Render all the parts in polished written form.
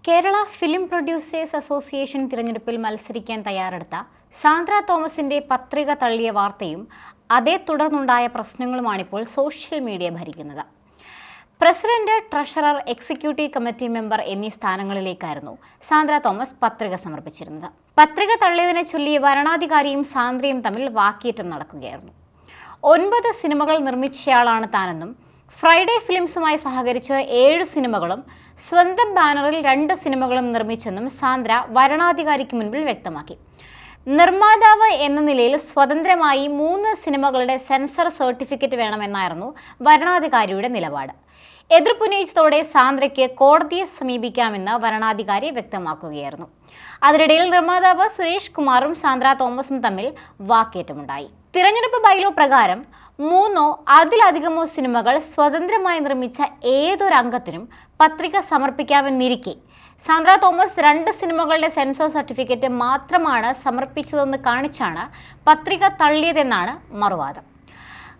Kerala film producers association തിരഞ്ഞെടുപ്പിൽ മത്സരിക്കാൻ തയ്യാറെടുത്ത സാന്ദ്ര തോമസിന്റെ പത്രിക തള്ളിയ വാർത്തയും അതേ തുടർന്നുണ്ടായ പ്രശ്നങ്ങളുമാണിപ്പോൾ സോഷ്യൽ മീഡിയ ഭരിക്കുന്നത്. President, treasurer, executive committee member എന്നീ സ്ഥാനങ്ങളിലേക്കായിരുന്നു സാന്ദ്ര തോമസ് പത്രിക സമർപ്പിച്ചിരുന്നത്. പത്രിക തള്ളിയതിനെ ചൊല്ലി വരണാധികാരിയും സാന്ദ്രയും തമ്മിൽ വാക്കേറ്റം നടക്കുകയായിരുന്നു. 9 സിനിമകൾ നിർമ്മിച്ചയാളാണ് താനെന്നും ഫ്രൈഡേ ഫിലിംസുമായി സഹകരിച്ച് 7 സിനിമകളും സ്വന്തം ബാനറിൽ 2 സിനിമകളും നിർമ്മിച്ചെന്നും സാന്ദ്ര വരണാധികാരിക്ക് മുൻപിൽ വ്യക്തമാക്കി. നിർമ്മാതാവ് എന്ന നിലയിൽ സ്വതന്ത്രമായി 3 സിനിമകളുടെ സെൻസർ സർട്ടിഫിക്കറ്റ് വേണമെന്നായിരുന്നു വരണാധികാരിയുടെ നിലപാട്. എതിർപ്പുന്നയിച്ചതോടെ സാന്ദ്രയ്ക്ക് കോടതിയെ സമീപിക്കാമെന്ന് വരണാധികാരി വ്യക്തമാക്കുകയായിരുന്നു. അതിനിടയിൽ നിർമ്മാതാവ് സുരേഷ് കുമാറും സാന്ദ്ര തോമസും തമ്മിൽ വാക്കേറ്റമുണ്ടായി. തിരഞ്ഞെടുപ്പ് ബൈലോ പ്രകാരം 3 അതിലധികമോ സിനിമകൾ സ്വതന്ത്രമായി നിർമ്മിച്ച ഏതൊരു അംഗത്തിനും പത്രിക സമർപ്പിക്കാമെന്നിരിക്കെ സാന്ദ്ര തോമസ് 2 സിനിമകളുടെ സെൻസർ സർട്ടിഫിക്കറ്റ് മാത്രമാണ് സമർപ്പിച്ചതെന്ന് കാണിച്ചാണ് പത്രിക തള്ളിയതെന്നാണ് മറുവാദം.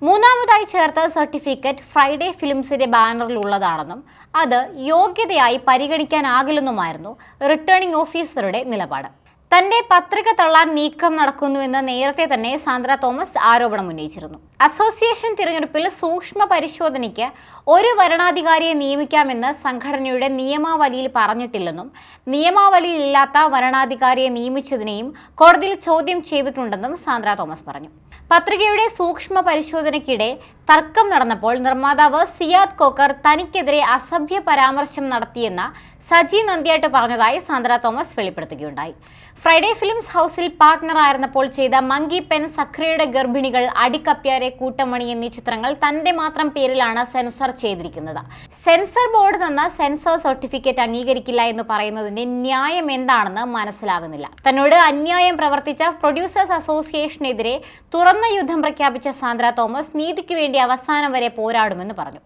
മൂന്നാമതായി ചേർത്ത സർട്ടിഫിക്കറ്റ് ഫ്രൈഡേ ഫിലിംസിന്റെ ബാനറിലുള്ളതാണെന്നും അത് യോഗ്യതയായി പരിഗണിക്കാനാകില്ലെന്നുമായിരുന്നു റിട്ടേണിംഗ് ഓഫീസറുടെ നിലപാട്. തന്റെ പത്രിക തള്ളാൻ നീക്കം നടക്കുന്നുവെന്ന് നേരത്തെ തന്നെ സാന്ദ്ര തോമസ് ആരോപണം ഉന്നയിച്ചിരുന്നു. അസോസിയേഷൻ തിരഞ്ഞെടുപ്പിൽ സൂക്ഷ്മ പരിശോധനയ്ക്ക് ഒരു വരണാധികാരിയെ നിയമിക്കാമെന്ന് സംഘടനയുടെ നിയമാവലിയിൽ പറഞ്ഞിട്ടില്ലെന്നും നിയമാവലിയിൽ ഇല്ലാത്ത വരണാധികാരിയെ നിയമിച്ചതിനെയും കോടതിയിൽ ചോദ്യം ചെയ്തിട്ടുണ്ടെന്നും സാന്ദ്ര തോമസ് പറഞ്ഞു. പത്രികയുടെ സൂക്ഷ്മ പരിശോധനയ്ക്കിടെ തർക്കം നടന്നപ്പോൾ നിർമ്മാതാവ് സിയാദ് കോക്കർ തനിക്കെതിരെ അസഭ്യ പരാമർശം നടത്തിയെന്ന് സജി നന്ദ്യാട്ട് പറഞ്ഞതായി സാന്ദ്ര തോമസ് വെളിപ്പെടുത്തുകയുണ്ടായി. ഫ്രൈഡേ ഫിലിംസ് ഹൗസിൽ പാർട്ട്ണറായിരുന്നപ്പോൾ ചെയ്ത മങ്കി പെൻ, സഖ്രയുടെ ഗർഭിണികൾ, അടിക്കപ്പ്യാരെ, കൂട്ടമണി എന്നീ ചിത്രങ്ങൾ തന്റെ മാത്രം പേരിലാണ് സെൻസർ ചെയ്തിരിക്കുന്നത്. സെൻസർ ബോർഡ് തന്ന സെൻസർ സർട്ടിഫിക്കറ്റ് അംഗീകരിക്കില്ല എന്ന് പറയുന്നതിന്റെ ന്യായം എന്താണെന്ന് മനസ്സിലാകുന്നില്ല. തന്നോട് അന്യായം പ്രവർത്തിച്ച പ്രൊഡ്യൂസേഴ്സ് അസോസിയേഷനെതിരെ തുറന്ന യുദ്ധം പ്രഖ്യാപിച്ച സാന്ദ്ര തോമസ് നീതിക്ക് വേണ്ടി അവസാനം വരെ പോരാടുമെന്ന് പറഞ്ഞു.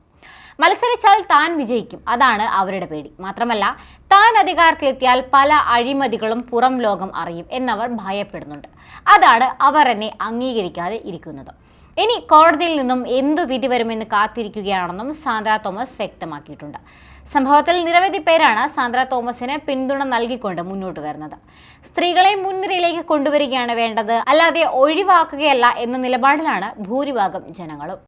മത്സരിച്ചാൽ താൻ വിജയിക്കും, അതാണ് അവരുടെ പേടി. മാത്രമല്ല, താൻ അധികാരത്തിലെത്തിയാൽ പല അഴിമതികളും പുറം ലോകം അറിയും എന്നവർ ഭയപ്പെടുന്നുണ്ട്. അതാണ് അവർ എന്നെ അംഗീകരിക്കാതെ ഇരിക്കുന്നത്. ഇനി കോടതിയിൽ നിന്നും എന്തു വിധി വരുമെന്ന് കാത്തിരിക്കുകയാണെന്നും സാന്ദ്ര തോമസ് വ്യക്തമാക്കിയിട്ടുണ്ട്. സംഭവത്തിൽ നിരവധി പേരാണ് സാന്ദ്ര തോമസിന് പിന്തുണ നൽകിക്കൊണ്ട് മുന്നോട്ട് വരുന്നത്. സ്ത്രീകളെ മുൻനിരയിലേക്ക് കൊണ്ടുവരികയാണ് വേണ്ടത്, അല്ലാതെ ഒഴിവാക്കുകയല്ല എന്ന നിലപാടിലാണ് ഭൂരിഭാഗം ജനങ്ങളും.